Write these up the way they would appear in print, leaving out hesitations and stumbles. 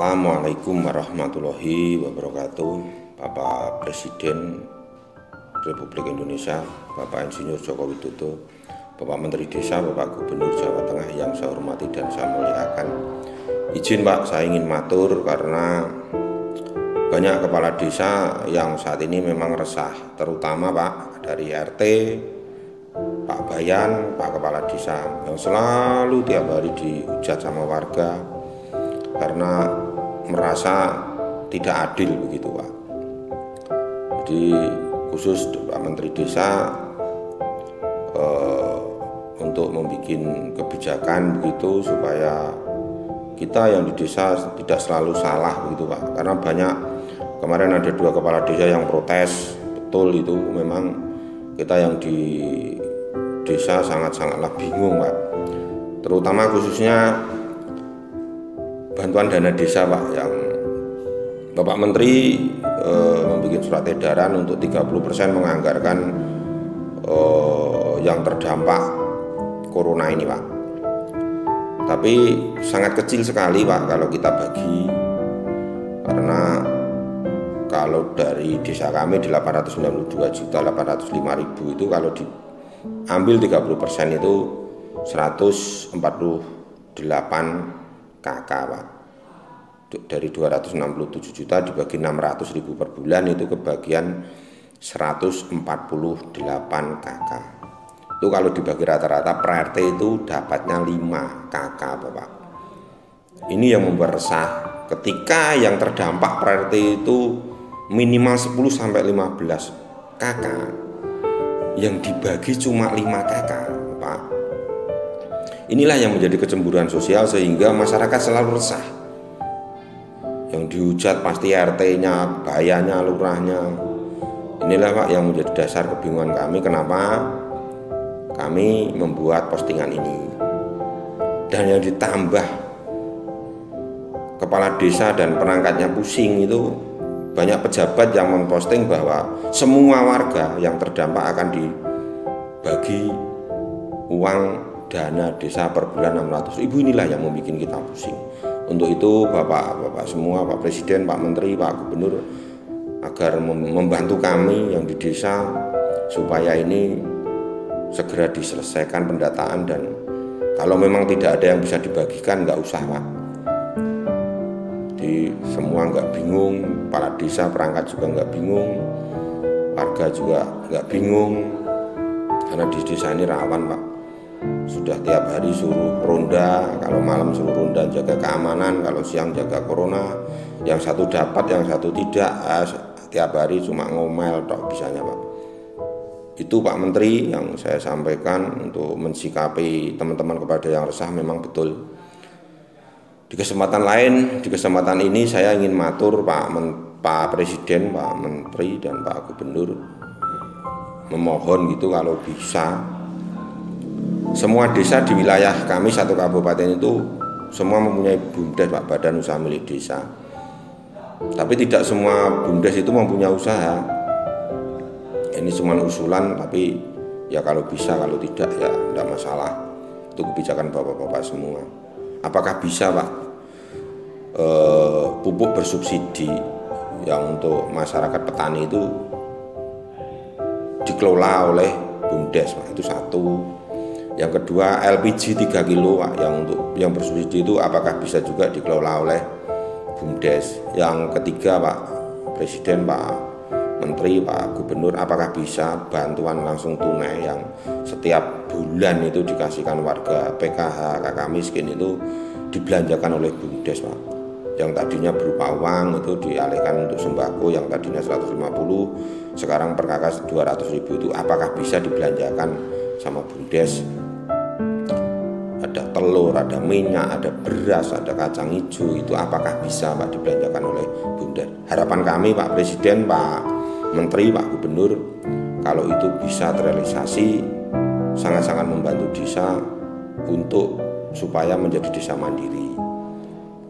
Assalamualaikum warahmatullahi wabarakatuh. Bapak Presiden Republik Indonesia, Bapak Insinyur Joko Widodo, Bapak Menteri Desa, Bapak Gubernur Jawa Tengah yang saya hormati dan saya muliakan. Izin Pak, saya ingin matur karena banyak kepala desa yang saat ini memang resah, terutama Pak dari RT, Pak Bayan, Pak Kepala Desa yang selalu tiap hari dihujat sama warga karena merasa tidak adil begitu Pak. Jadi khusus Pak Menteri Desa untuk membuat kebijakan begitu supaya kita yang di desa tidak selalu salah begitu Pak. Karena banyak kemarin ada 2 kepala desa yang protes, betul itu memang kita yang di desa sangatlah bingung Pak. Terutama khususnya bantuan dana desa Pak, yang Bapak Menteri membuat surat edaran untuk 30% menganggarkan yang terdampak corona ini Pak. Tapi sangat kecil sekali Pak kalau kita bagi, karena kalau dari desa kami 892.805.000 itu kalau diambil 30% itu 148 KK Pak. Dari 267 juta dibagi 600.000 per bulan itu kebagian 148 KK. Itu kalau dibagi rata-rata per RT itu dapatnya 5 KK Bapak. Ini yang membuat resah ketika yang terdampak per RT itu minimal 10 sampai 15 KK. Yang dibagi cuma 5 KK Pak. Inilah yang menjadi kecemburuan sosial sehingga masyarakat selalu resah. Yang dihujat pasti RT-nya, bayanya, lurahnya. Inilah Pak yang menjadi dasar kebingungan kami kenapa kami membuat postingan ini. Dan yang ditambah kepala desa dan perangkatnya pusing itu banyak pejabat yang memposting bahwa semua warga yang terdampak akan dibagi uang dana desa per bulan 600.000. Inilah yang membuat kita pusing. Untuk itu Bapak semua, Pak Presiden, Pak Menteri, Pak Gubernur agar membantu kami yang di desa supaya ini segera diselesaikan pendataan, dan kalau memang tidak ada yang bisa dibagikan nggak usah Pak. Jadi semua nggak bingung, kepala desa perangkat juga nggak bingung, warga juga nggak bingung, karena di desa ini rawan Pak. Sudah tiap hari suruh ronda, kalau malam suruh ronda jaga keamanan, kalau siang jaga corona. Yang satu dapat, yang satu tidak, tiap hari cuma ngomel tok bisanya Pak. Itu Pak Menteri yang saya sampaikan untuk mensikapi teman-teman kepada yang resah memang betul. Di kesempatan lain, di kesempatan ini saya ingin matur Pak Presiden, Pak Menteri dan Pak Gubernur memohon gitu kalau bisa semua desa di wilayah kami 1 kabupaten itu semua mempunyai BUMDes Pak, Badan Usaha Milik Desa. Tapi tidak semua BUMDes itu mempunyai usaha. Ini cuma usulan, tapi ya kalau bisa, kalau tidak ya tidak masalah. Itu kebijakan bapak-bapak semua. Apakah bisa Pak pupuk bersubsidi yang untuk masyarakat petani itu dikelola oleh BUMDes Pak? Itu satu. Yang kedua, LPG 3 kilo Pak, yang bersubsidi itu apakah bisa juga dikelola oleh BUMDes? Yang ketiga Pak Presiden, Pak Menteri, Pak Gubernur, apakah bisa bantuan langsung tunai yang setiap bulan itu dikasihkan warga PKH, kakak miskin itu dibelanjakan oleh BUMDes Pak? Yang tadinya berupa uang itu dialihkan untuk sembako, yang tadinya 150 sekarang per kakak 200.000 itu apakah bisa dibelanjakan sama BUMDes? Ada telur, ada minyak, ada beras, ada kacang hijau, itu apakah bisa Pak dibelanjakan oleh BUMDes? Harapan kami Pak Presiden, Pak Menteri, Pak Gubernur, kalau itu bisa terrealisasi sangat-sangat membantu desa untuk supaya menjadi desa mandiri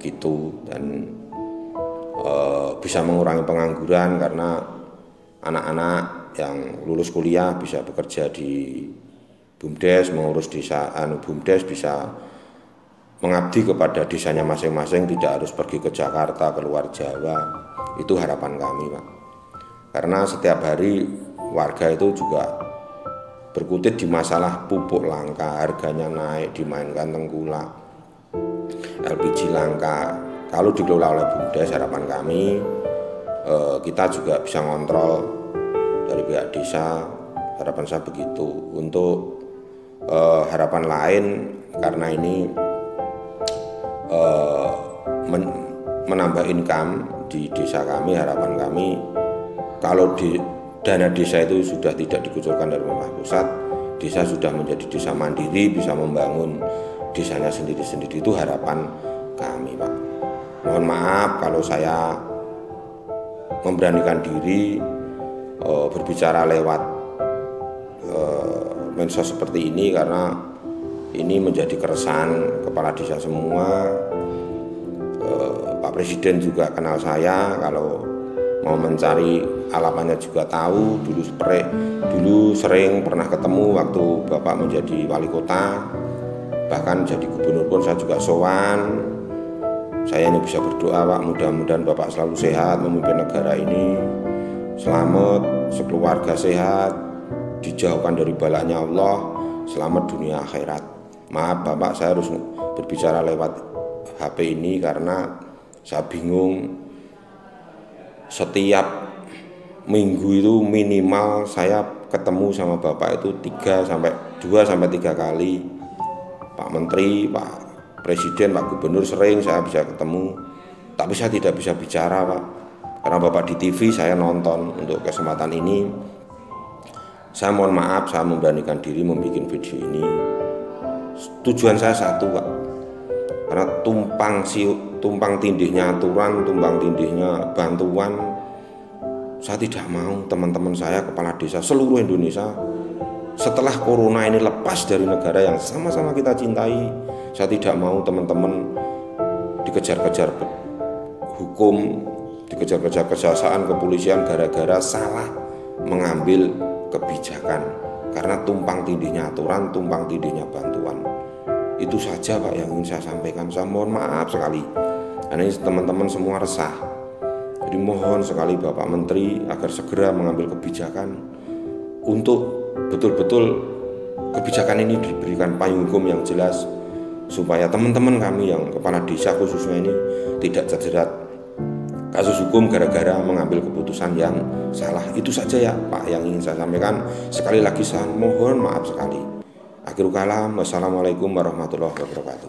gitu, dan bisa mengurangi pengangguran karena anak-anak yang lulus kuliah bisa bekerja di BUMDes, mengurus desa, BUMDes bisa mengabdi kepada desanya masing-masing, tidak harus pergi ke Jakarta, keluar Jawa. Itu harapan kami, Pak. Karena setiap hari warga itu juga berkutit di masalah pupuk langka, harganya naik, dimainkan tengkulak, LPG langka. Kalau dikelola oleh BUMDes, harapan kami kita juga bisa ngontrol dari pihak desa. Harapan saya begitu. Untuk harapan lain, karena ini menambah income di desa kami, harapan kami kalau dana desa itu sudah tidak dikucurkan dari pemerintah pusat, desa sudah menjadi desa mandiri, bisa membangun desanya sendiri-sendiri. Itu harapan kami, Pak. Mohon maaf kalau saya memberanikan diri berbicara lewat medsos seperti ini, karena ini menjadi keresahan kepala desa semua. Pak Presiden juga kenal saya, kalau mau mencari alamannya juga tahu. Dulu sering pernah ketemu waktu Bapak menjadi wali kota, bahkan jadi gubernur pun saya juga sowan. Saya hanya bisa berdoa, Pak, mudah-mudahan Bapak selalu sehat memimpin negara ini, selamat, sekeluarga sehat, dijauhkan dari balanya Allah, selamat dunia akhirat. Maaf Bapak, saya harus berbicara lewat HP ini karena saya bingung. Setiap minggu itu minimal saya ketemu sama Bapak itu 2 sampai 3 kali. Pak Menteri, Pak Presiden, Pak Gubernur sering saya bisa ketemu, tapi saya tidak bisa bicara, Pak, karena Bapak di TV saya nonton. Untuk kesempatan ini saya mohon maaf, saya memberanikan diri membuat video ini. Tujuan saya satu, Pak, karena tumpang tindihnya aturan, tumpang tindihnya bantuan, saya tidak mau teman-teman saya kepala desa seluruh Indonesia setelah corona ini lepas dari negara yang sama-sama kita cintai. Saya tidak mau teman-teman dikejar-kejar hukum, dikejar-kejar kejaksaan, kepolisian gara-gara salah mengambil kebijakan, karena tumpang tindihnya aturan, tumpang tindihnya bantuan. Itu saja, Pak, yang ingin saya sampaikan. Saya mohon maaf sekali, karena ini teman-teman semua resah. Jadi mohon sekali Bapak Menteri agar segera mengambil kebijakan untuk betul-betul kebijakan ini diberikan payung hukum yang jelas, supaya teman-teman kami yang kepala desa khususnya ini tidak terjerat kasus hukum gara-gara mengambil keputusan yang salah. Itu saja ya, Pak, yang ingin saya sampaikan. Sekali lagi saya mohon maaf sekali. Akhirul kalam, wassalamualaikum warahmatullahi wabarakatuh.